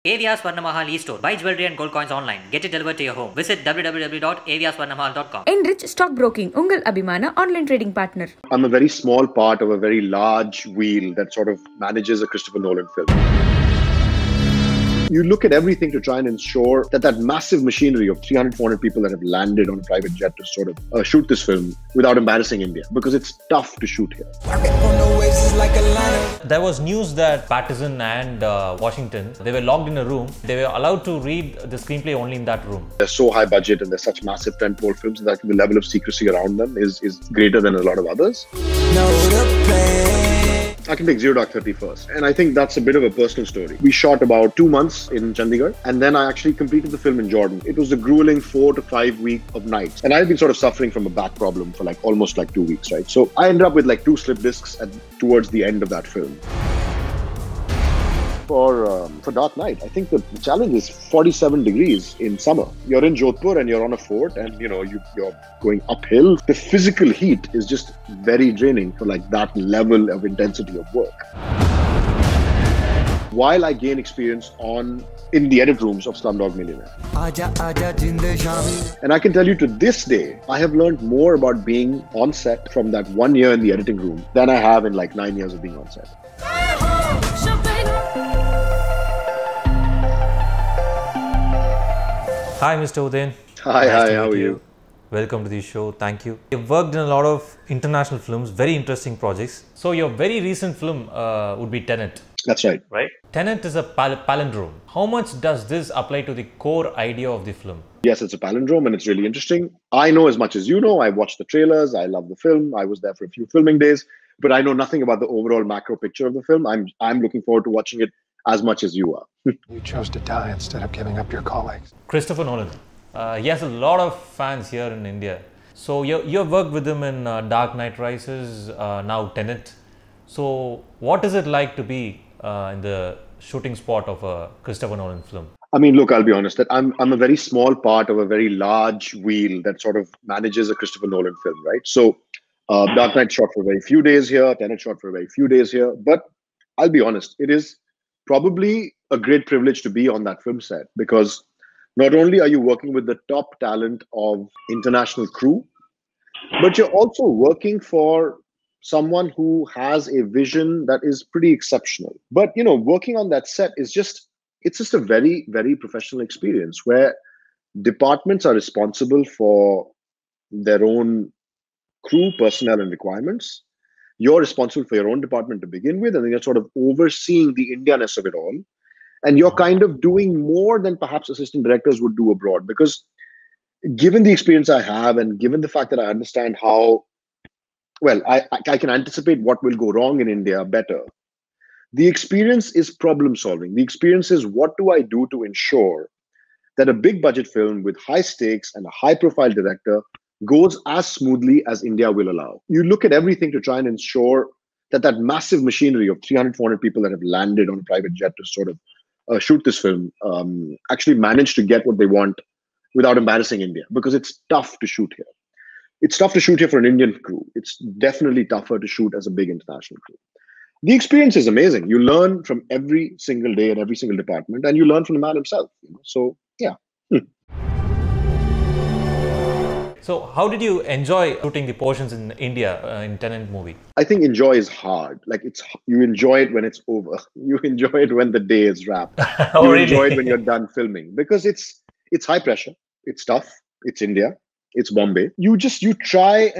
SWARNA MAHAL e-store. Buy jewelry and gold coins online. Get it delivered to your home. Visit www.swarnamahal.com. Enrich Stockbroking, Ungal Abhimana online trading partner. I'm a very small part of a very large wheel that sort of manages a Christopher Nolan film. You look at everything to try and ensure that that massive machinery of 300, 400 people that have landed on a private jet to sort of shoot this film without embarrassing India, because it's tough to shoot here. There was news that Patterson and Washington, they were locked in a room. They were allowed to read the screenplay only in that room. They're so high budget and they're such massive tentpole films that the level of secrecy around them is greater than a lot of others. I can take 0-30 first. And I think that's a bit of a personal story. We shot about 2 months in Chandigarh, and then I actually completed the film in Jordan. It was a grueling 4 to 5 week of nights. And I've been sort of suffering from a back problem for almost 2 weeks, right? So I ended up with 2 slip discs towards the end of that film. For Dark Knight, I think the challenge is 47 degrees in summer. You're in Jodhpur and you're on a fort, and you're going uphill. The physical heat is just very draining for that level of intensity of work. While I gain experience in the edit rooms of Slumdog Millionaire. And I can tell you, to this day, I have learned more about being on set from that 1 year in the editing room than I have in 9 years of being on set. Hi, Mr. Udayan. Hi, how are you? Welcome to the show. Thank you. You've worked in a lot of international films, very interesting projects. So your very recent film would be Tenet. That's right. Right? Tenet is a palindrome. How much does this apply to the core idea of the film? Yes, it's a palindrome and it's really interesting. I know as much as you know. I watched the trailers. I love the film. I was there for a few filming days, but I know nothing about the overall macro picture of the film. I'm looking forward to watching it as much as you are. You chose to die instead of giving up your colleagues. Christopher Nolan. He has a lot of fans here in India. So you've worked with him in Dark Knight Rises, now Tenet. So what is it like to be in the shooting spot of a Christopher Nolan film? I mean, look, I'll be honest, that I'm a very small part of a very large wheel that sort of manages a Christopher Nolan film, right? So Dark Knight shot for a very few days here, Tenet shot for a very few days here. But I'll be honest, it is probably a great privilege to be on that film set, because not only are you working with the top talent of international crew, but you're also working for someone who has a vision that is pretty exceptional. But, working on that set is just a very, very professional experience where departments are responsible for their own crew, personnel, and requirements. You're responsible for your own department to begin with, and then you're sort of overseeing the Indianness of it all. And you're kind of doing more than perhaps assistant directors would do abroad, because given the experience I have and given the fact that I understand how, well, I can anticipate what will go wrong in India better. The experience is problem solving. The experience is, what do I do to ensure that a big budget film with high stakes and a high profile director goes as smoothly as India will allow. You look at everything to try and ensure that that massive machinery of 300, 400 people that have landed on a private jet to sort of shoot this film actually manage to get what they want without embarrassing India, because it's tough to shoot here. It's tough to shoot here for an Indian crew. It's definitely tougher to shoot as a big international crew. The experience is amazing. You learn from every single day in every single department, and you learn from the man himself. So, yeah. So how did you enjoy shooting the portions in India in Tenet movie? I think enjoy is hard. You enjoy it when it's over. You enjoy it when the day is wrapped. Oh, you really? enjoy it when you're done filming, because it's high pressure. It's tough. It's India. It's Bombay. You try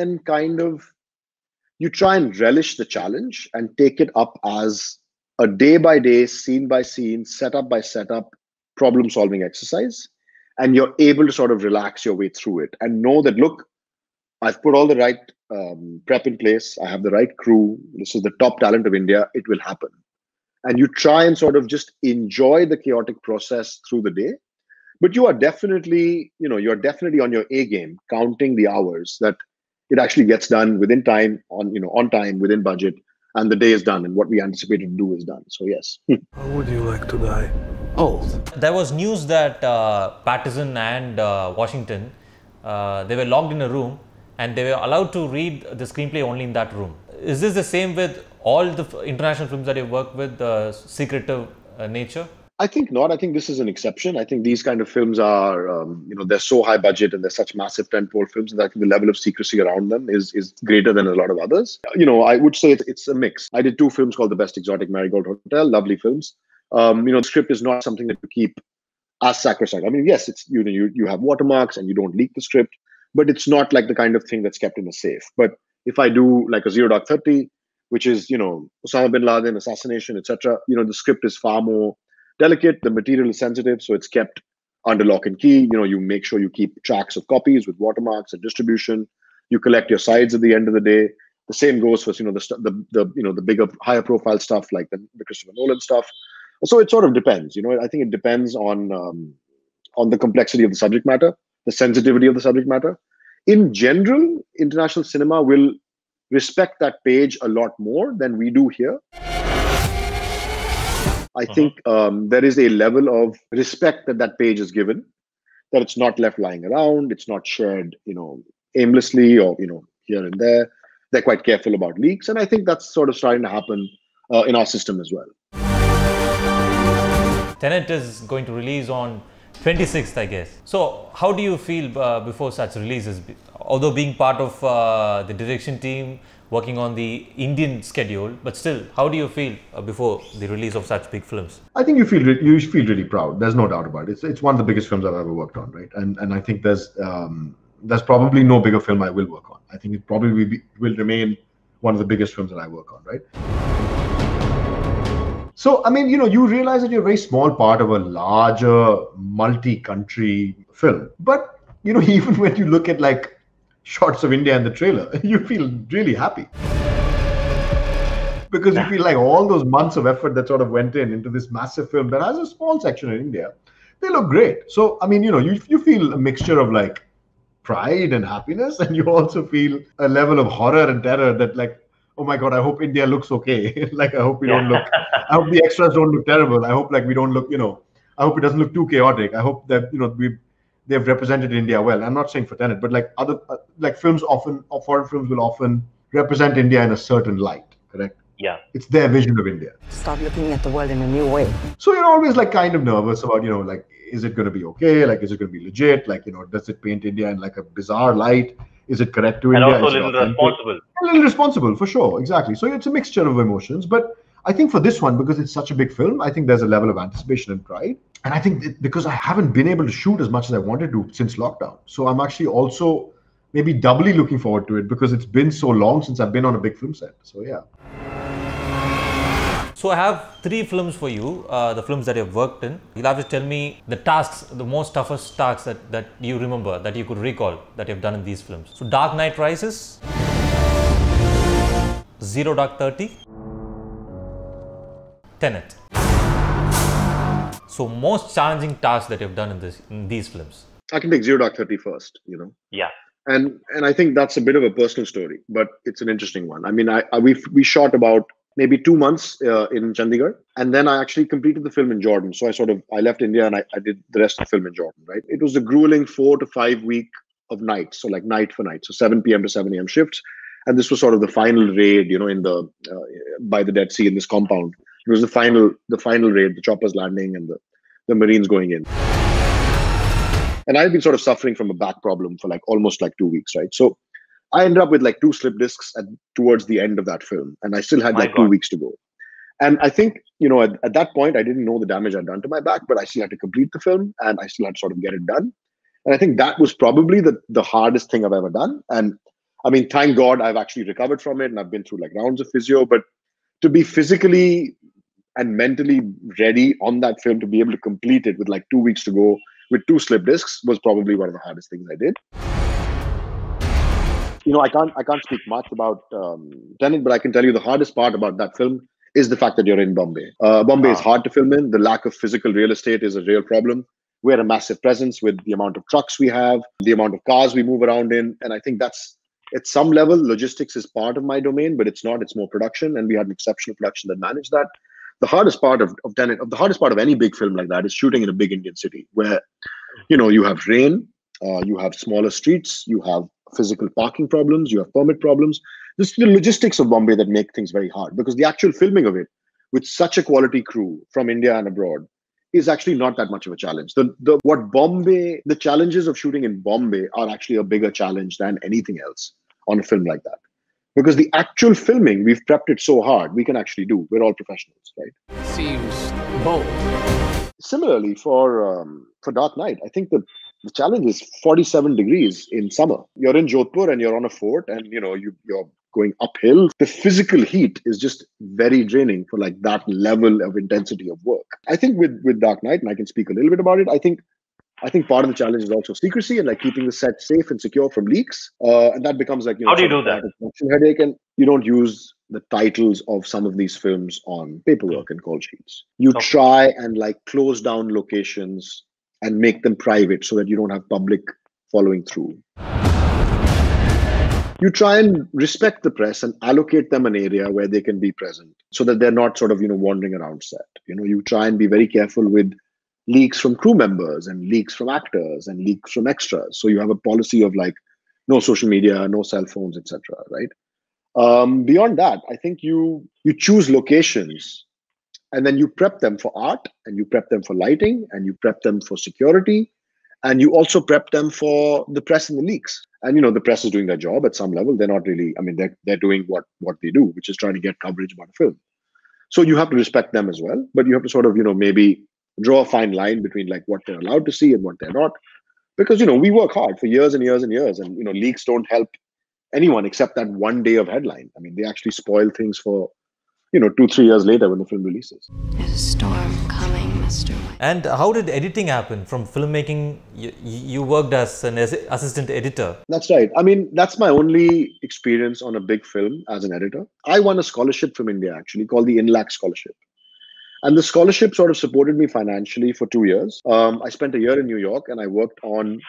and relish the challenge and take it up as a day by day, scene by scene, setup by setup, problem solving exercise. And you're able to sort of relax your way through it and know that, look, I've put all the right prep in place. I have the right crew. This is the top talent of India. It will happen. And you try and sort of just enjoy the chaotic process through the day. But you are definitely, on your A game, counting the hours that it actually gets done within time, on time, within budget, and the day is done, and what we anticipated to do is done. So yes. How would you like to die? Old. There was news that Patterson and Washington, they were locked in a room and they were allowed to read the screenplay only in that room. Is this the same with all the international films that you work with, secretive nature? I think not. I think this is an exception. I think these kind of films are, they're so high budget and they're such massive tentpole films that I think the level of secrecy around them is greater than a lot of others. I would say it's a mix. I did two films called The Best Exotic Marigold Hotel, lovely films. The script is not something that you keep as sacrosanct. I mean, yes, it's you have watermarks and you don't leak the script, but it's not like the kind of thing that's kept in a safe. But if I do like a 0 Dark 30, which is Osama bin Laden assassination, etc., the script is far more delicate. The material is sensitive, so it's kept under lock and key. You make sure you keep tracks of copies with watermarks and distribution. You collect your sides at the end of the day. The same goes for the bigger, higher profile stuff like the Christopher Nolan stuff. So it sort of depends. I think it depends on the complexity of the subject matter, the sensitivity of the subject matter. In general, international cinema will respect that page a lot more than we do here. I think there is a level of respect that page is given, that it's not left lying around, it's not shared, aimlessly or, here and there. They're quite careful about leaks. And I think that's sort of starting to happen in our system as well. Tenet is going to release on 26th, I guess. So how do you feel before such releases? Although being part of the direction team, working on the Indian schedule, but still, how do you feel before the release of such big films? I think you feel really proud. There's no doubt about it. It's one of the biggest films I've ever worked on, right? And I think there's probably no bigger film I will work on. I think it probably will remain one of the biggest films that I work on, right? So, I mean, you realize that you're a very small part of a larger multi-country film. But, even when you look at like shots of India in the trailer, you feel really happy. Because you feel like all those months of effort that sort of went into this massive film that has a small section in India, they look great. So, I mean, you feel a mixture of like pride and happiness, and you also feel a level of horror and terror that like, oh my God, I hope India looks okay. Like, I hope we don't look, I hope the extras don't look terrible. I hope like we don't look, I hope it doesn't look too chaotic. I hope that, they've represented India well. I'm not saying for Tenet, but like other, like films often, or foreign films will often represent India in a certain light, correct? Yeah. It's their vision of India. Start looking at the world in a new way. So you're always like kind of nervous about, like, is it going to be okay? Like, is it going to be legit? Like, does it paint India in like a bizarre light? Is it correct to India? And also a little responsible. A little responsible, for sure. Exactly. So it's a mixture of emotions. But I think for this one, because it's such a big film, I think there's a level of anticipation and pride. And I think because I haven't been able to shoot as much as I wanted to since lockdown. So I'm actually also maybe doubly looking forward to it because it's been so long since I've been on a big film set. So yeah. So I have 3 films for you, the films that you've worked in. You'll have to tell me the tasks, the most toughest tasks that you remember, that you could recall, that you've done in these films. So Dark Knight Rises, 0 Dark 30, Tenet. So most challenging tasks that you've done in these films. I can take 0 Dark 30 first, Yeah. And I think that's a bit of a personal story, but it's an interesting one. I mean, we shot about maybe 2 months in Chandigarh, and then I actually completed the film in Jordan. So I left India and I did the rest of the film in Jordan, right? It was a grueling 4 to 5 week of nights, so like night for night, so 7 p.m. to 7 a.m. shifts. And this was sort of the final raid, in the by the Dead Sea in this compound. It was the final raid, the choppers landing and the Marines going in. And I've been sort of suffering from a back problem for like almost like 2 weeks, right? So I ended up with like 2 slip discs towards the end of that film, and I still had like 2 weeks to go. And I think, at that point, I didn't know the damage I'd done to my back, but I still had to complete the film and I still had to sort of get it done. And I think that was probably the hardest thing I've ever done. And I mean, thank God I've actually recovered from it and I've been through like rounds of physio, but to be physically and mentally ready on that film to be able to complete it with like 2 weeks to go with 2 slip discs was probably one of the hardest things I did. I can't speak much about Tenet, but I can tell you the hardest part about that film is the fact that you're in Bombay. Bombay is hard to film in. The lack of physical real estate is a real problem. We're a massive presence with the amount of trucks we have, the amount of cars we move around in. And I think that's, at some level, logistics is part of my domain, but it's not. It's more production. And we had an exceptional production that managed that. The hardest part of Tenet, the hardest part of any big film like that is shooting in a big Indian city where, you have rain, you have smaller streets, you have physical parking problems, you have permit problems. This is the logistics of Bombay that make things very hard, because the actual filming of it with such a quality crew from India and abroad is actually not that much of a challenge. The challenges of shooting in Bombay are actually a bigger challenge than anything else on a film like that. Because the actual filming, we've prepped it so hard, we can actually do. We're all professionals, right? Seems bold. Similarly, for Dark Knight, I think the challenge is 47 degrees in summer. You're in Jodhpur and you're on a fort, and you're going uphill. The physical heat is just very draining for like that level of intensity of work. I think with Dark Knight, and I can speak a little bit about it, I think part of the challenge is also secrecy and like keeping the set safe and secure from leaks. And that becomes like, how do you do that? Headache, and you don't use the titles of some of these films on paperwork and call sheets. You try and like close down locations and make them private so that you don't have public following through. You try and respect the press and allocate them an area where they can be present so that they're not sort of, wandering around set. You try and be very careful with leaks from crew members and leaks from actors and leaks from extras. So you have a policy of like no social media, no cell phones, etc. Right? Beyond that, I think you choose locations and then you prep them for art and you prep them for lighting and you prep them for security and you also prep them for the press and the leaks. And the press is doing their job at some level. They're not really, they're doing what they do, which is trying to get coverage about a film. So you have to respect them as well, but you have to sort of, maybe draw a fine line between like what they're allowed to see and what they're not. Because, we work hard for years and years and years, and, leaks don't help anyone except that one day of headline. They actually spoil things for, 2-3 years later when the film releases. There's a storm coming, Mr. White. And how did editing happen? From filmmaking, you worked as an assistant editor. That's right. That's my only experience on a big film as an editor. I won a scholarship from India, actually, called the INLAC Scholarship. And the scholarship sort of supported me financially for 2 years. I spent a year in New York and I worked on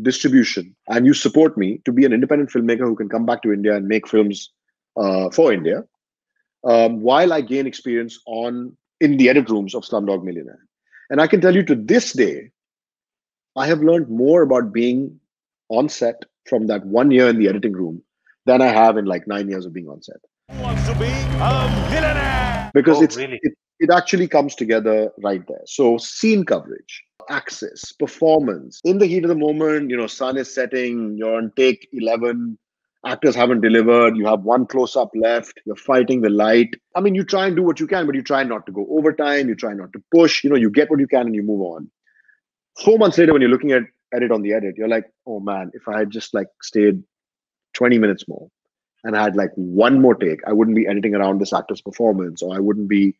distribution. And you support me to be an independent filmmaker who can come back to India and make films for India, while I gain experience in the edit rooms of Slumdog Millionaire. And I can tell you to this day, I have learned more about being on set from that 1 year in the editing room than I have in like 9 years of being on set. Who wants to be a millionaire? Because it actually comes together right there. So scene coverage, access, performance. In the heat of the moment, sun is setting, you're on take 11, actors haven't delivered, you have one close-up left, you're fighting the light. You try and do what you can, but you try not to go overtime, you try not to push, you get what you can and you move on. 4 months later, when you're looking at it on the edit, you're like, oh man, if I had just like stayed 20 minutes more and I had like one more take, I wouldn't be editing around this actor's performance, or I wouldn't be,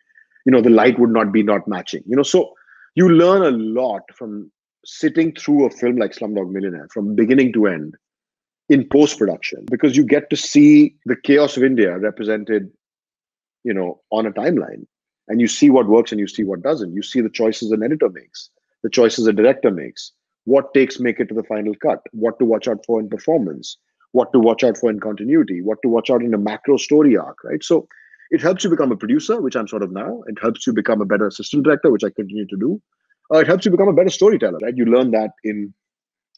the light would not be not matching. So you learn a lot from sitting through a film like Slumdog Millionaire from beginning to end in post-production, because you get to see the chaos of India represented, on a timeline, and you see what works and you see what doesn't. You see the choices an editor makes, the choices a director makes, what takes make it to the final cut, what to watch out for in performance, what to watch out for in continuity, what to watch out in a macro story arc, right? So it helps you become a producer, which I'm sort of now. It helps you become a better assistant director, which I continue to do. It helps you become a better storyteller, right? You learn that in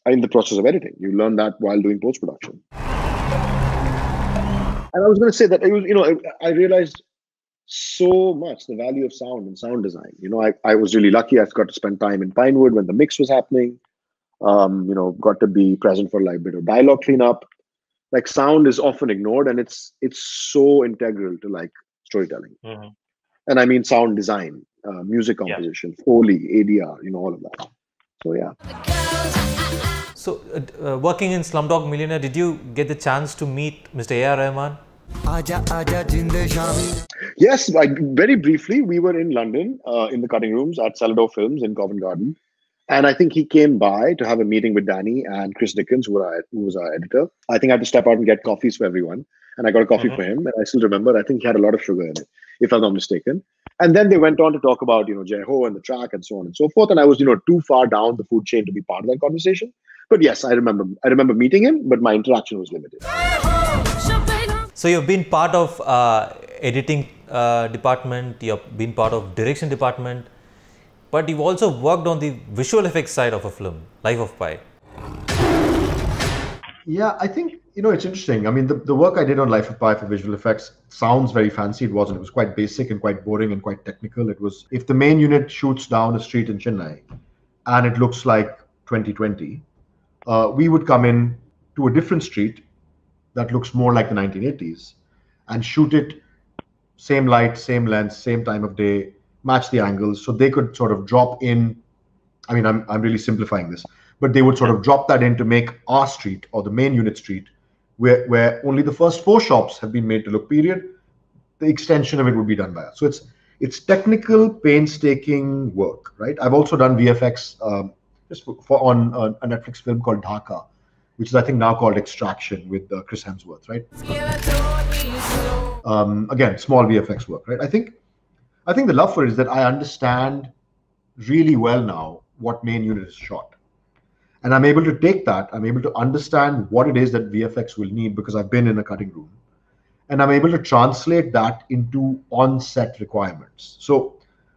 the process of editing. You learn that while doing post-production. And I was going to say that it was, I realized so much the value of sound and sound design. I was really lucky. I got to spend time in Pinewood when the mix was happening. Got to be present for like a bit of dialogue cleanup. Like sound is often ignored, and it's so integral to like storytelling. Mm-hmm. And I mean sound design, music composition, Foley, ADR, all of that. So yeah. So, working in Slumdog Millionaire, did you get the chance to meet Mr. A.R. Rahman? Yes, very briefly. We were in London in the cutting rooms at Celador Films in Covent Garden. And I think he came by to have a meeting with Danny and Chris Dickens, who was our editor. I think I had to step out and get coffees for everyone. And I got a coffee for him. And I still remember, I think he had a lot of sugar in it, if I'm not mistaken. And then they went on to talk about, Jai Ho and the track and so on and so forth. And I was, too far down the food chain to be part of that conversation. But yes, I remember meeting him, but my interaction was limited. So you've been part of editing department, you've been part of direction department, but you've also worked on the visual effects side of a film, Life of Pi. Yeah, I think, It's interesting. I mean, the work I did on Life of Pi for visual effects sounds very fancy. It wasn't. It was quite basic and quite boring and quite technical. It was, if the main unit shoots down a street in Chennai and it looks like 2020, we would come in to a different street that looks more like the 1980s and shoot it same light, same lens, same time of day, match the angles. So they could sort of drop in. I mean, I'm really simplifying this, but they would sort of drop that in to make our street or the main unit street where only the first 4 shops have been made to look period. The extension of it would be done by us. So it's technical, painstaking work, right? I've also done VFX just for on a Netflix film called Dhaka, which is I think now called Extraction with Chris Hemsworth, right? Again, small VFX work, right? I think the love for it is that I understand really well now what main unit is shot. And I'm able to take that, I'm able to understand what it is that VFX will need because I've been in a cutting room. And I'm able to translate that into on-set requirements. So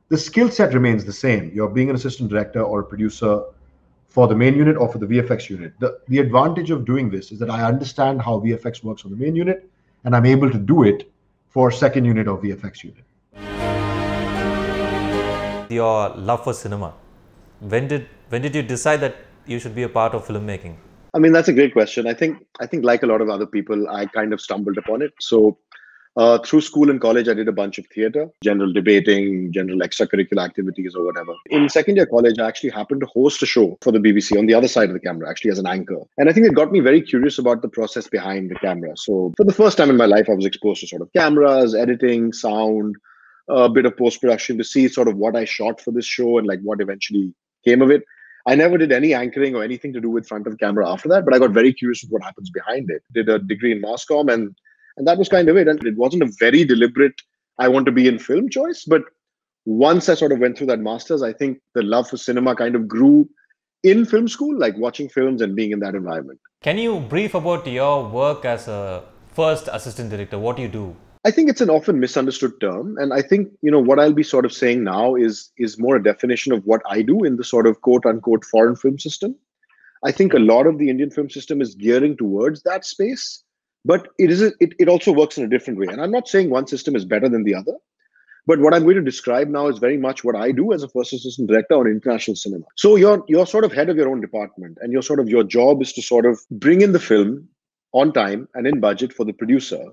the skill set remains the same. You're being an assistant director or a producer for the main unit or for the VFX unit. The advantage of doing this is that I understand how VFX works on the main unit, and I'm able to do it for second unit or VFX unit. Your love for cinema, when did you decide that you should be a part of filmmaking? I mean, that's a great question. I think like a lot of other people, I kind of stumbled upon it. So through school and college, I did a bunch of theater, general debating, general extracurricular activities or whatever. In second year college, I actually happened to host a show for the BBC on the other side of the camera, actually as an anchor. And I think it got me very curious about the process behind the camera. So for the first time in my life, I was exposed to sort of cameras, editing, sound, a bit of post-production to see sort of what I shot for this show and like what eventually came of it. I never did any anchoring or anything to do with front of camera after that, but I got very curious with what happens behind it. Did a degree in mass comm and that was kind of it. And it wasn't a very deliberate, I want to be in film choice. But once I sort of went through that master's, I think the love for cinema kind of grew in film school, like watching films and being in that environment. Can you brief about your work as a first assistant director? What do you do? I think it's an often misunderstood term. And I think, what I'll be sort of saying now is more a definition of what I do in the sort of quote unquote foreign film system. I think a lot of the Indian film system is gearing towards that space, but it also works in a different way. And I'm not saying one system is better than the other, but what I'm going to describe now is very much what I do as a first assistant director on international cinema. So you're sort of head of your own department, and your job is to sort of bring in the film on time and in budget for the producer,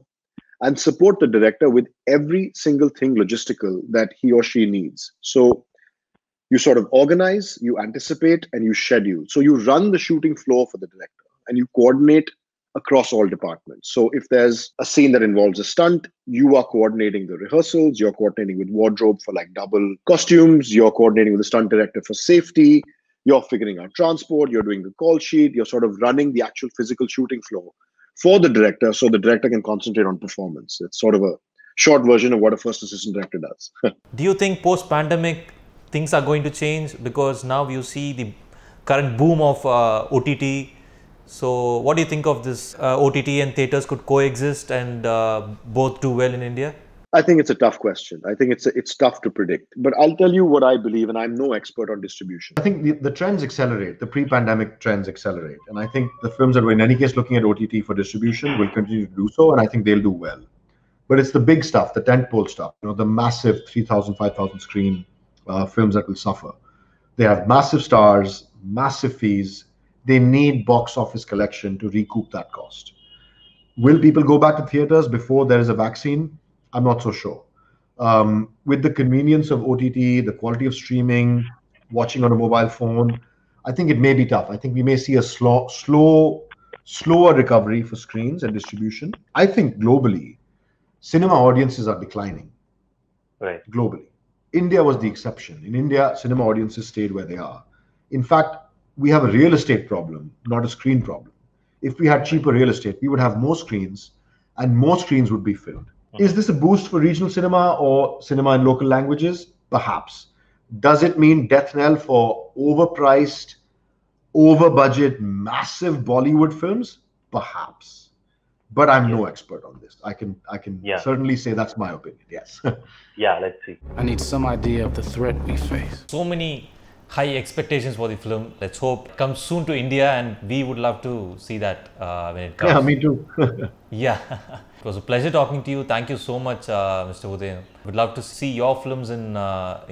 and support the director with every single thing logistical that he or she needs. So you sort of organize, you anticipate, and you schedule. So you run the shooting floor for the director and you coordinate across all departments. So if there's a scene that involves a stunt, you are coordinating the rehearsals, you're coordinating with wardrobe for like double costumes, you're coordinating with the stunt director for safety, you're figuring out transport, you're doing the call sheet, you're sort of running the actual physical shooting floor for the director, so the director can concentrate on performance. It's sort of a short version of what a first assistant director does. Do you think post-pandemic things are going to change? Because now you see the current boom of OTT. So what do you think of this? OTT and theaters could coexist and both do well in India? I think it's a tough question. I think it's tough to predict. But I'll tell you what I believe, and I'm no expert on distribution. I think the trends accelerate, the pre-pandemic trends accelerate. And I think the films that were in any case looking at OTT for distribution will continue to do so, and I think they'll do well. But it's the big stuff, the tentpole stuff, the massive 3,000, 5,000 screen films that will suffer. They have massive stars, massive fees. They need box office collection to recoup that cost. Will people go back to theaters before there is a vaccine? I'm not so sure. With the convenience of OTT, the quality of streaming, watching on a mobile phone, I think it may be tough. I think we may see a slower recovery for screens and distribution. I think globally, cinema audiences are declining. Right. Globally. India was the exception. In India, cinema audiences stayed where they are. In fact, we have a real estate problem, not a screen problem. If we had cheaper real estate, we would have more screens and more screens would be filled. Is this a boost for regional cinema or cinema in local languages? Perhaps. Does it mean death knell for overpriced, over-budget, massive Bollywood films? Perhaps. But I'm no expert on this. I can certainly say that's my opinion. Yes. Yeah, let's see. I need some idea of the threat we face. So many high expectations for the film. Let's hope it comes soon to India, and we would love to see that when it comes. Yeah, me too. Yeah. It was a pleasure talking to you. Thank you so much, Mr. Udayan. Would love to see your films in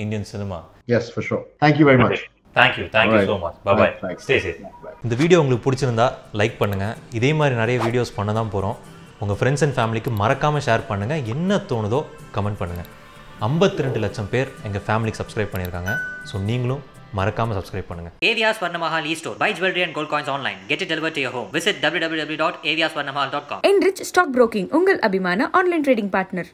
Indian cinema. Yes, for sure. Thank you very much. Thank you so much. Bye. Stay safe. இந்த video உங்களுக்கு பிடிச்சிருந்தா like பண்ணுங்கள். இதே மாதிரி நிறைய videos பண்ண தான் போகிறோம். உங்கள் ஃப்ரெண்ட்ஸ் அண்ட் ஃபேமிலிக்கு மறக்காமல் ஷேர் பண்ணுங்கள். என்ன தோணுதோ கமெண்ட் பண்ணுங்கள். 52 லட்சம் பேர் எங்கள் ஃபேமிலிக்கு சப்ஸ்கிரைப் பண்ணியிருக்காங்க. ஸோ நீங்களும் மறக்காமல் சப்ஸ்கிரைப் பண்ணுங்கள். AVR SWARNA MAHAL e-store. Buy jewelry and gold coins online. Get it delivered to your home. Visit www.avrSwarnamahal.com. Enrich Stock Broking, உங்கள் அபிமான ஆன்லைன் ட்ரேடிங் பார்ட்னர்.